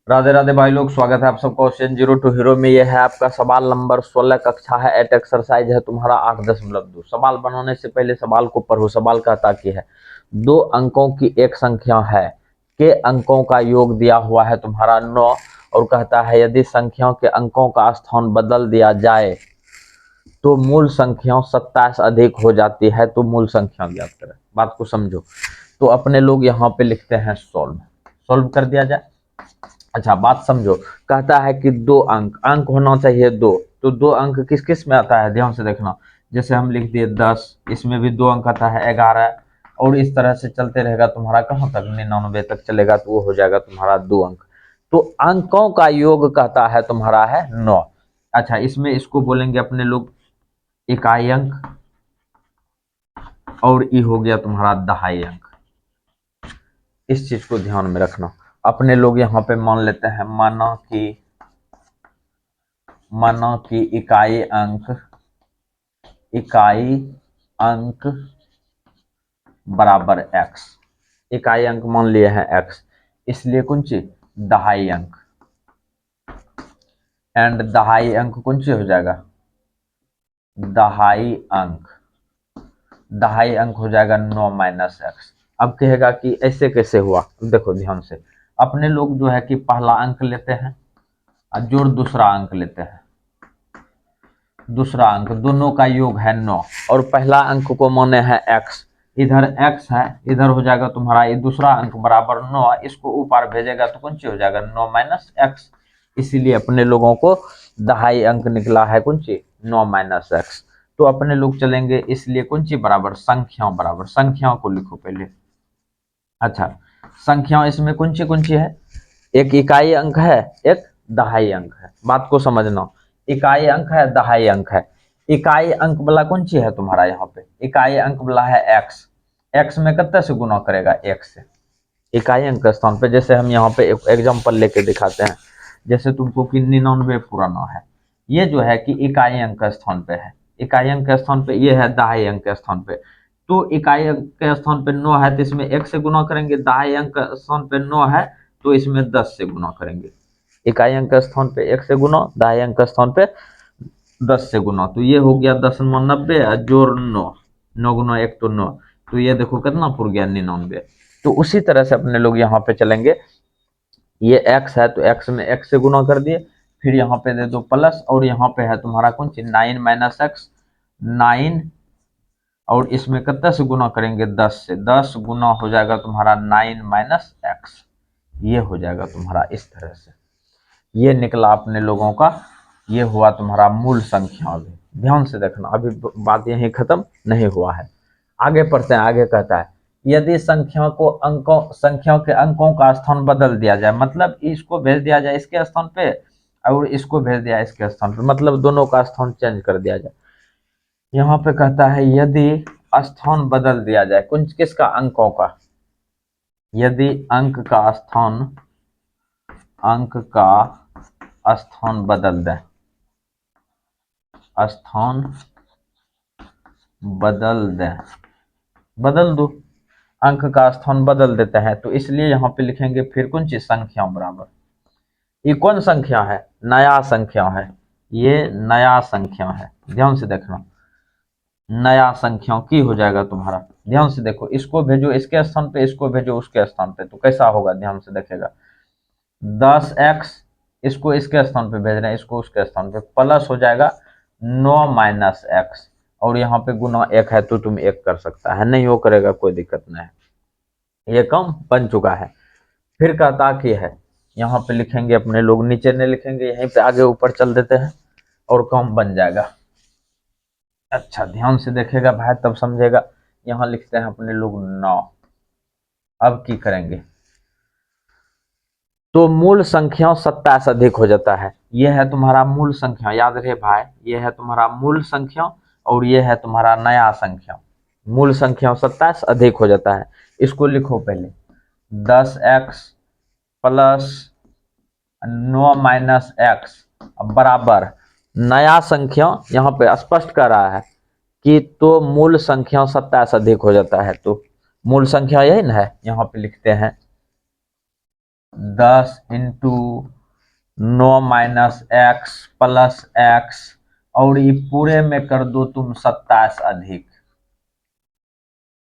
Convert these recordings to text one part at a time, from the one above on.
राधे राधे भाई लोग, स्वागत है आप सबका क्वेश्चन 02 हीरो में। यह है आपका सवाल नंबर 16, कक्षा है 8, एक्सरसाइज है तुम्हारा 8.2। सवाल बनाने से पहले सवाल को पढ़ो। सवाल कहता कि है दो अंकों की एक संख्या है के अंकों का योग दिया हुआ है तुम्हारा 9, और कहता है यदि संख्याओं के अंकों का स्थान बदल दिया जाए तो मूल संख्या 27 अधिक हो जाती है। तो मूल संख्या ज्ञात करें। बात को समझो। तो अपने लोग यहाँ पे लिखते हैं सॉल्व। सॉल्व कर दिया जाए। अच्छा, बात समझो। कहता है कि दो अंक अंक होना चाहिए दो। तो दो अंक किस किस में आता है, ध्यान से देखना। जैसे हम लिख दिए 10, इसमें भी दो अंक आता है 11, और इस तरह से चलते रहेगा तुम्हारा कहाँ तक, 99 तक चलेगा, तो वो हो जाएगा तुम्हारा दो अंक। तो अंकों का योग कहता है तुम्हारा है 9। अच्छा, इसमें इसको बोलेंगे अपने लोग इकाई अंक, और ये हो गया तुम्हारा दहाई अंक। इस चीज को ध्यान में रखना। अपने लोग यहाँ पे मान लेते हैं, माना कि इकाई अंक बराबर x। इकाई अंक मान लिए हैं x, इसलिए कौन सी दहाई अंक। एंड दहाई अंक कौन सी हो जाएगा, दहाई अंक हो जाएगा 9 माइनस एक्स। अब कहेगा कि ऐसे कैसे हुआ। देखो ध्यान से, अपने लोग जो है कि पहला अंक लेते हैं और जोड़ दूसरा अंक लेते हैं। दूसरा अंक दोनों का योग है 9, और पहला अंक को माने है x। इधर x है, इधर हो जाएगा तुम्हारा ये दूसरा अंक बराबर 9। इसको ऊपर भेजेगा तो कौन सी हो जाएगा 9 माइनस एक्स। इसीलिए अपने लोगों को दहाई अंक निकला है कौन सी 9 माइनस एक्स। तो अपने लोग चलेंगे, इसलिए कौन सी बराबर बराबर संख्याओं को लिखो पहले। अच्छा, संख्या इसमें कौन सी है, एक इकाई अंक है, एक दहाई अंक है। बात को समझना, इकाई अंक है, दहाई अंक है। इकाई अंक वाला कौन सी है तुम्हारा, यहाँ पे इकाई अंक वाला है एक्स। एक्स में कितने से गुना करेगा, एक से। इकाई अंक के स्थान पे, जैसे हम यहाँ पे एक एग्जांपल लेके दिखाते हैं। जैसे तुमको कि 99 पुराना है, ये जो है कि इकाई अंक के स्थान पे है। इकाई अंक के स्थान पे ये है दहाई अंक के स्थान पे। तो इकाई अंक के स्थान पे 9 है, तो इसमें 1 से गुना करेंगे। दहाई अंक के स्थान पे 9 है, तो इसमें 10 से गुना करेंगे। इकाई अंक के स्थान पे 1 से गुना, दहाई अंक के स्थान पे 10 से गुना। तो ये हो गया 10 90 जोड़ 9, 9 गुना 1 तो 9। तो ये देखो कितना पुर गया 99। तो उसी तरह से अपने लोग यहाँ पे चलेंगे। ये x है तो x में x से गुना कर दिए, फिर यहाँ पे दे दो प्लस, और यहाँ पे है तुम्हारा कौन सी 9 माइनस एक्स 9, और इसमें कितना से गुना करेंगे 10 से। 10 गुना हो जाएगा तुम्हारा 9 माइनस एक्स। ये हो जाएगा तुम्हारा इस तरह से। ये निकला अपने लोगों का, ये हुआ तुम्हारा मूल संख्या। अभी ध्यान से देखना, अभी बात यहीं खत्म नहीं हुआ है। आगे पढ़ते हैं। आगे कहता है यदि संख्याओं के अंकों का स्थान बदल दिया जाए, मतलब इसको भेज दिया जाए इसके स्थान पे, और इसको भेज दिया इसके स्थान पे, मतलब दोनों का स्थान चेंज कर दिया जाए। यहाँ पे कहता है यदि स्थान बदल दिया जाए, कुछ किसका, अंकों का। यदि अंक का स्थान बदल दें, स्थान बदल दें, बदल दो, अंक का स्थान बदल देते हैं। तो इसलिए यहाँ पे लिखेंगे फिर कौन सी संख्या बराबर। ये कौन संख्या है, नया संख्या है। ये नया संख्या है, ध्यान से देखना। नया संख्या की हो जाएगा तुम्हारा। ध्यान से देखो, इसको भेजो इसके स्थान पे, इसको भेजो उसके स्थान पे, तो कैसा होगा, ध्यान से देखेगा। 10x, इसको इसके स्थान पे भेज रहे हैं, इसको उसके स्थान पे, प्लस हो जाएगा 9 माइनस एक्स, और यहाँ पे गुना 1 है तो तुम 1 कर सकता है, नहीं वो करेगा कोई दिक्कत नहीं है। ये कम बन चुका है। फिर कहता कि है, यहाँ पे लिखेंगे अपने लोग, नीचे नहीं लिखेंगे, यहीं पे आगे ऊपर चल देते हैं और कम बन जाएगा। अच्छा, ध्यान से देखेगा भाई तब समझेगा। यहाँ लिखते हैं अपने लोग 9। अब की करेंगे, तो मूल संख्या 27 अधिक हो जाता है। यह है तुम्हारा मूल संख्या, याद रहे भाई, यह है तुम्हारा मूल संख्या, और यह है तुम्हारा नया संख्या। मूल संख्या 27 अधिक हो जाता है। इसको लिखो पहले, 10x प्लस 9 माइनस एक्स बराबर नया संख्या। यहाँ पे स्पष्ट कर रहा है कि तो मूल संख्या 27 अधिक हो जाता है। तो मूल संख्या यही ना है, यहाँ पे लिखते हैं 10 into 9 minus x plus x, और ये पूरे में कर दो तुम 27 अधिक,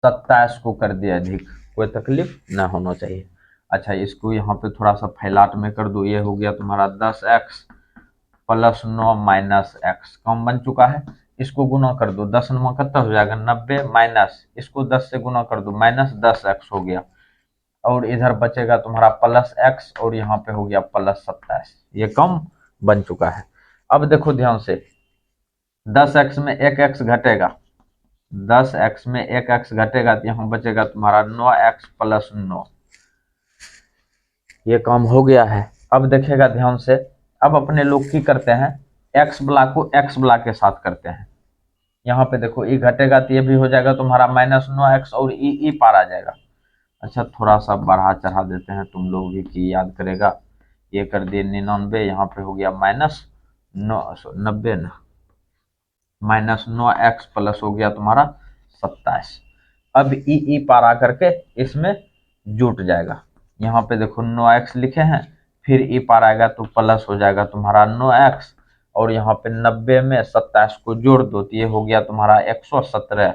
27 को कर दिया अधिक, कोई तकलीफ ना होना चाहिए। अच्छा, इसको यहाँ पे थोड़ा सा फैलाट में कर दो, ये हो गया तुम्हारा 10x प्लस 9 माइनस एक्स, कम बन चुका है। इसको गुना कर दो, 10 9 कितना हो जाएगा 90, माइनस इसको 10 से गुना कर दो, माइनस 10x हो गया, और इधर बचेगा तुम्हारा प्लस एक्स, और यहाँ पे हो गया प्लस 27, ये कम बन चुका है। अब देखो ध्यान से, 10x में एक एक्स घटेगा, 10x में एक एक्स घटेगा तो यहाँ बचेगा तुम्हारा 9x प्लस 9, ये काम हो गया है। अब देखेगा ध्यान से, अब अपने लोग की करते हैं, एक्स ब्लॉक को एक्स ब्लॉक के साथ करते हैं। यहाँ पे देखो ई घटेगा तो ये भी हो जाएगा तुम्हारा माइनस 9x, और ई पार आ जाएगा। अच्छा, थोड़ा सा बढ़ा चढ़ा देते हैं, तुम लोग भी की याद करेगा। ये कर दिए 99, यहाँ पे हो गया माइनस 90 ना, माइनस 9x प्लस हो गया तुम्हारा 27। अब ई पार आ करके इसमें जुट जाएगा। यहाँ पे देखो 9x लिखे हैं, फिर ई पार आएगा तो प्लस हो जाएगा तुम्हारा 9x, और यहाँ पे 90 में 27 को जोड़ दो तो ये हो गया तुम्हारा 117,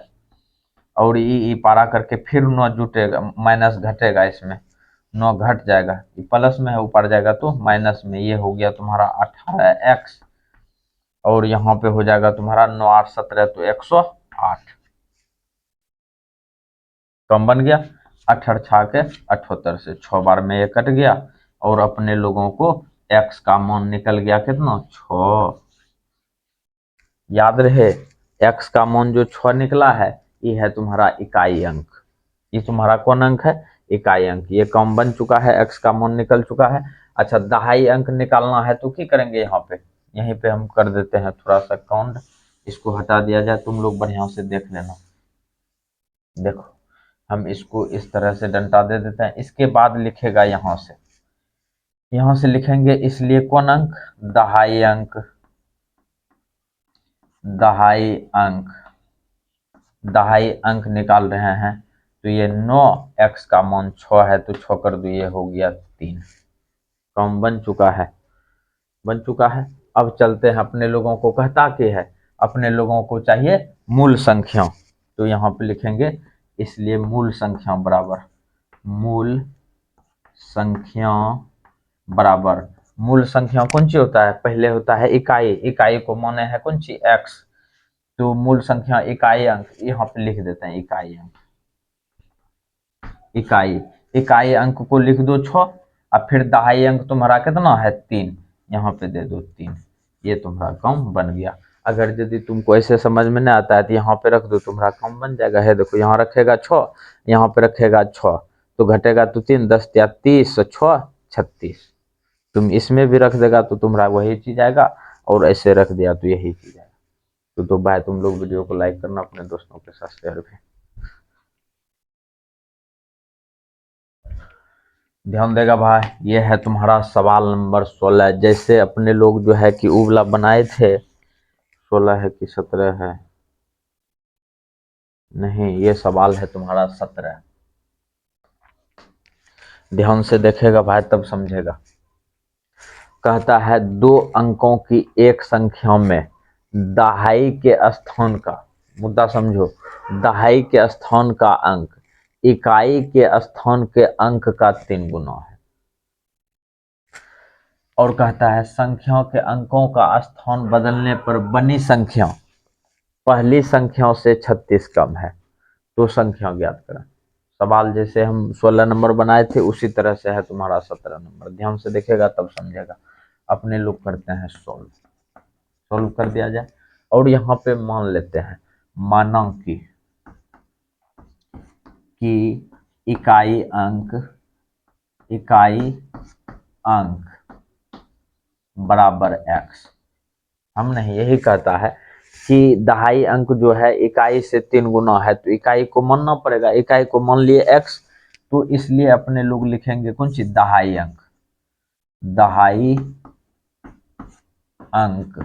और ई पार आ करके फिर 9 जुटेगा, माइनस घटेगा, इसमें 9 घट जाएगा, ये प्लस में है, ऊपर जाएगा तो माइनस में, ये हो गया तुम्हारा 18x, और यहाँ पे हो जाएगा तुम्हारा 9 8 17 तो 108, कम बन गया। 18 छा के 78 से 6 बार में ये कट गया, और अपने लोगों को x का मान निकल गया कितना 6। याद रहे, x का मान जो 6 निकला है, ये है तुम्हारा इकाई अंक, ये तुम्हारा कौन अंक है, इकाई अंक। ये कम बन चुका है, x का मान निकल चुका है। अच्छा, दहाई अंक निकालना है तो क्या करेंगे, यहाँ पे यहीं पे हम कर देते हैं थोड़ा सा काउंट, इसको हटा दिया जाए, तुम लोग बढ़िया से देख लेना। देखो, हम इसको इस तरह से डंडा दे देते हैं, इसके बाद लिखेगा यहाँ से लिखेंगे, इसलिए कौन अंक, दहाई अंक, दहाई अंक, दहाई अंक निकाल रहे हैं। तो ये 9x का मान 6 है तो 6 कर दो, ये हो गया 3, कम बन चुका है, बन चुका है। अब चलते हैं, अपने लोगों को कहता कि है, अपने लोगों को चाहिए मूल संख्या, तो यहाँ पे लिखेंगे, इसलिए मूल संख्या बराबर, मूल संख्या बराबर, मूल संख्या कौन सी होता है, पहले होता है इकाई, इकाई को माने है कौन सी x, तो मूल संख्या इकाई अंक, यहाँ पे लिख देते हैं इकाई अंक, इकाई अंक को लिख दो 6, और फिर दहाई अंक तुम्हारा कितना है 3, यहाँ पे दे दो 3, ये तुम्हारा कम बन गया। अगर यदि तुमको ऐसे समझ में नहीं आता है तो यहाँ पे रख दो, तुम्हारा कम बन जाएगा। है देखो, यहाँ रखेगा 6, यहाँ पे रखेगा 6, तो घटेगा तो 3 10 या 30, 6 36, तुम इसमें भी रख देगा तो तुम्हारा वही चीज आएगा, और ऐसे रख दिया तो यही चीज आएगा। तो भाई तुम लोग वीडियो को लाइक करना, अपने दोस्तों के साथ शेयर भी। ध्यान देगा भाई, ये है तुम्हारा सवाल नंबर 16। जैसे अपने लोग जो है कि उबला बनाए थे, 16 है कि 17 है, नहीं, ये सवाल है तुम्हारा 17। ध्यान से देखेगा भाई तब समझेगा। कहता है 2 अंकों की एक संख्या में दहाई के स्थान का, मुद्दा समझो, दहाई के स्थान का अंक इकाई के स्थान के अंक का 3 गुना है। और कहता है संख्या के अंकों का स्थान बदलने पर बनी संख्या पहली संख्या से 36 कम है, तो संख्या ज्ञात करें। सवाल जैसे हम 16 नंबर बनाए थे उसी तरह से है तुम्हारा 17 नंबर। ध्यान से देखेगा तब समझेगा। अपने लोग करते हैं सोल्व कर दिया जाए, और यहाँ पे मान लेते हैं, माना कि इकाई अंक बराबर x। हम नहीं, यही कहता है कि दहाई अंक जो है इकाई से 3 गुना है, तो इकाई को मानना पड़ेगा। इकाई को मान लिए x, तो इसलिए अपने लोग लिखेंगे कौन सी, दहाई अंक, दहाई अंक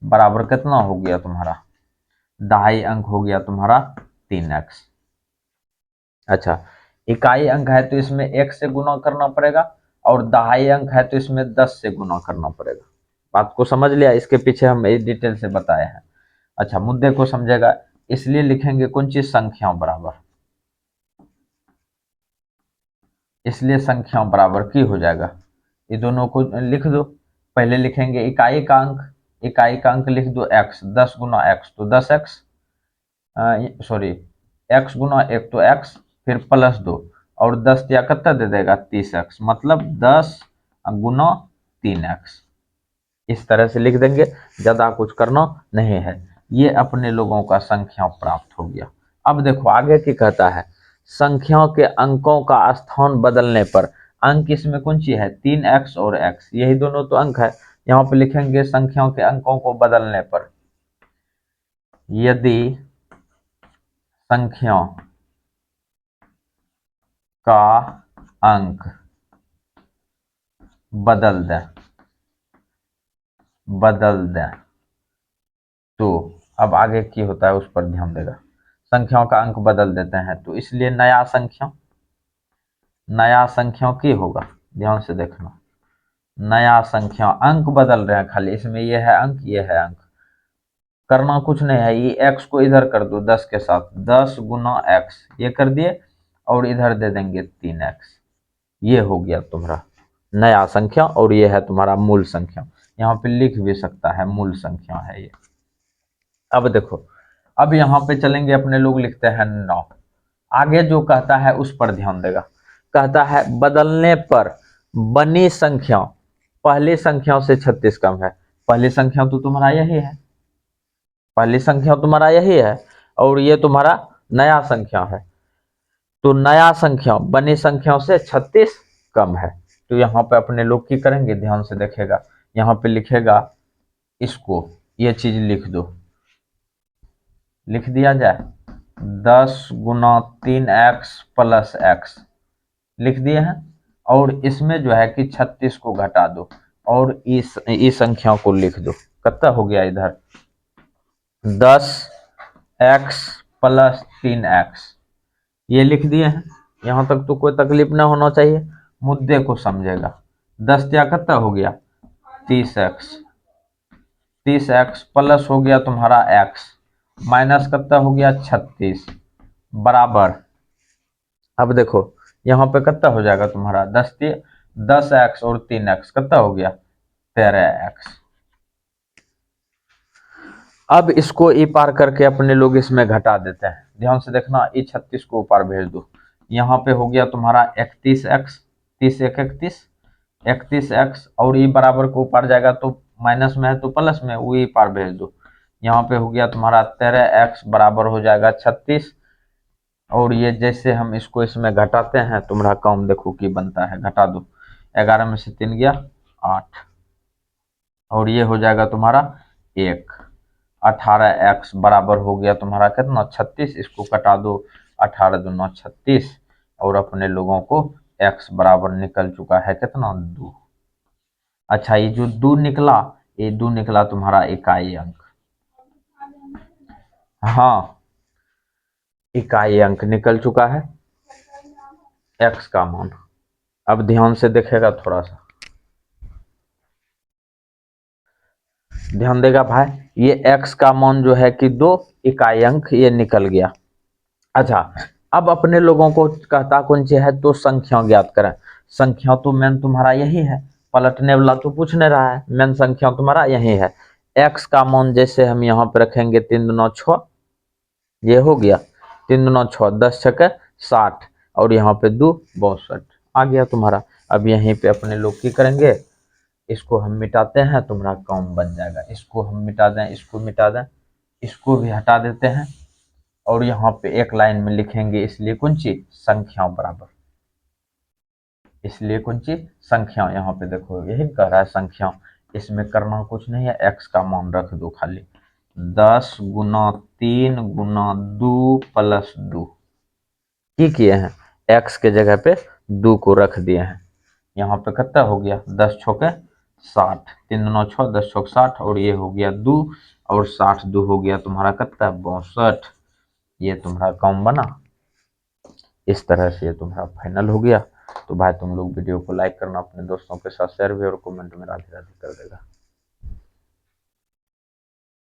बराबर कितना हो गया तुम्हारा, दहाई अंक हो गया तुम्हारा 3x। अच्छा, इकाई अंक है तो इसमें 1 से गुना करना पड़ेगा, और दहाई अंक है तो इसमें 10 से गुना करना पड़ेगा। बात को समझ लिया, इसके पीछे हम ये डिटेल से बताए हैं। अच्छा, मुद्दे को समझेगा, इसलिए लिखेंगे कौन चीज, संख्या बराबर, इसलिए संख्या बराबर की हो जाएगा। ये दोनों को लिख दो। पहले लिखेंगे इकाई का अंक, इकाई का अंक लिख दो x, 10 गुना x तो 10x, सॉरी x गुना 1 तो x, फिर +2, और 10 या कितना दे देगा, 30x, मतलब 10 गुना 3x। इस तरह से लिख देंगे, ज्यादा कुछ करना नहीं है। ये अपने लोगों का संख्या प्राप्त हो गया। अब देखो आगे की कहता है, संख्याओं के अंकों का स्थान बदलने पर, अंक इसमें कौन सी है, 3x और x, यही दोनों तो अंक है। यहाँ पे लिखेंगे संख्याओं के अंकों को बदलने पर, यदि संख्याओं का अंक बदल दें तो अब आगे की होता है उस पर ध्यान देगा। संख्याओं का अंक बदल देते हैं तो इसलिए नया संख्या की होगा, ध्यान से देखना। नया संख्या, अंक बदल रहे हैं खाली, इसमें ये है अंक, ये है अंक, करना कुछ नहीं है। ये x को इधर कर दो 10 के साथ, 10 गुना x ये कर दिए, और इधर दे देंगे 3x। ये हो गया तुम्हारा नया संख्या, और ये है तुम्हारा मूल संख्या। यहाँ पे लिख भी सकता है मूल संख्या है ये। अब देखो, अब यहाँ पे चलेंगे, अपने लोग लिखते हैं 9। आगे जो कहता है उस पर ध्यान देगा। कहता है बदलने पर बनी संख्या पहली संख्या से 36 कम है। पहली संख्या तो तुम्हारा यही है, पहली संख्या तुम्हारा यही है, और ये तुम्हारा नया संख्या है। तो नया संख्या बनी संख्या से 36 कम है। तो यहाँ पे अपने लोग की करेंगे, ध्यान से देखेगा। यहाँ पे लिखेगा, इसको ये चीज लिख दो, लिख दिया जाए 10 गुना 3x प्लस x, लिख दिए हैं। और इसमें जो है कि 36 को घटा दो, और इस संख्या को लिख दो। कितना हो गया इधर, 10x प्लस 3x, ये लिख दिए हैं। यहां तक तो कोई तकलीफ ना होना चाहिए, मुद्दे को समझेगा। 10 या कितना हो गया, 30x, 30x प्लस हो गया तुम्हारा x, माइनस कितना हो गया 36, बराबर। अब देखो यहाँ पे कितना हो जाएगा तुम्हारा, 10x और 3x कितना हो गया, 13x। अब इसको ई पार करके अपने लोग इसमें घटा देते हैं। ध्यान से देखना, ई 36 को ऊपर भेज दो। यहाँ पे हो गया तुम्हारा 31x, 30 एक 31, 31x, और ई बराबर को ऊपर जाएगा तो माइनस में है तो प्लस में, वो ई पार भेज दो। यहाँ पे हो गया तुम्हारा 13x बराबर हो जाएगा 36, और ये जैसे हम इसको इसमें घटाते हैं, तुम्हारा काम देखो कि बनता है, घटा दो। 11 में से 3 गया 8, और ये हो जाएगा तुम्हारा 1। 18x बराबर हो गया तुम्हारा कितना, 36, इसको कटा दो, 18 दूना 36, और अपने लोगों को x बराबर निकल चुका है कितना, 2। अच्छा, ये जो 2 निकला, ये 2 निकला तुम्हारा इकाई अंक। हाँ, इकाई अंक निकल चुका है, x का मान। अब ध्यान से देखेगा, थोड़ा सा ध्यान देगा भाई। ये x का मान जो है कि 2 इकाई अंक ये निकल गया। अच्छा, अब अपने लोगों को कहता कौन सी है, तो संख्या ज्ञात करें। संख्या तो मेन तुम्हारा यही है, पलटने वाला तो पूछ नहीं रहा है, मेन संख्या तुम्हारा यही है। x का मान जैसे हम यहाँ पे रखेंगे 3 दूना 6, ये हो गया 3 दूना 6, 10 छके 60, और यहाँ पे 2 62 आ गया तुम्हारा। अब यहीं पे अपने लोग की करेंगे, इसको हम मिटाते हैं, तुम्हारा काम बन जाएगा। इसको हम मिटा दें, इसको मिटा दें, इसको भी हटा देते हैं, और यहाँ पे एक लाइन में लिखेंगे, इसलिए कौन सी, संख्या बराबर, इसलिए कौन सी, संख्या। यहाँ पे देखो यही कह रहा है संख्या, इसमें करना कुछ नहीं है, x का मान रख दो खाली, 10 गुना 3 गुना 2 प्लस 2 की किए हैं, x के जगह पे 2 को रख दिए हैं। यहाँ पे कितना हो गया, 10 छके 60, 3 दूना 6, 10 छक 60, और ये हो गया 2, और 60 2 हो गया तुम्हारा कितना, 62। ये तुम्हारा काम बना। इस तरह से ये तुम्हारा फाइनल हो गया। तो भाई तुम लोग वीडियो को लाइक करना, अपने दोस्तों के साथ शेयर भी और कमेंट में राधे राधे कर देगा।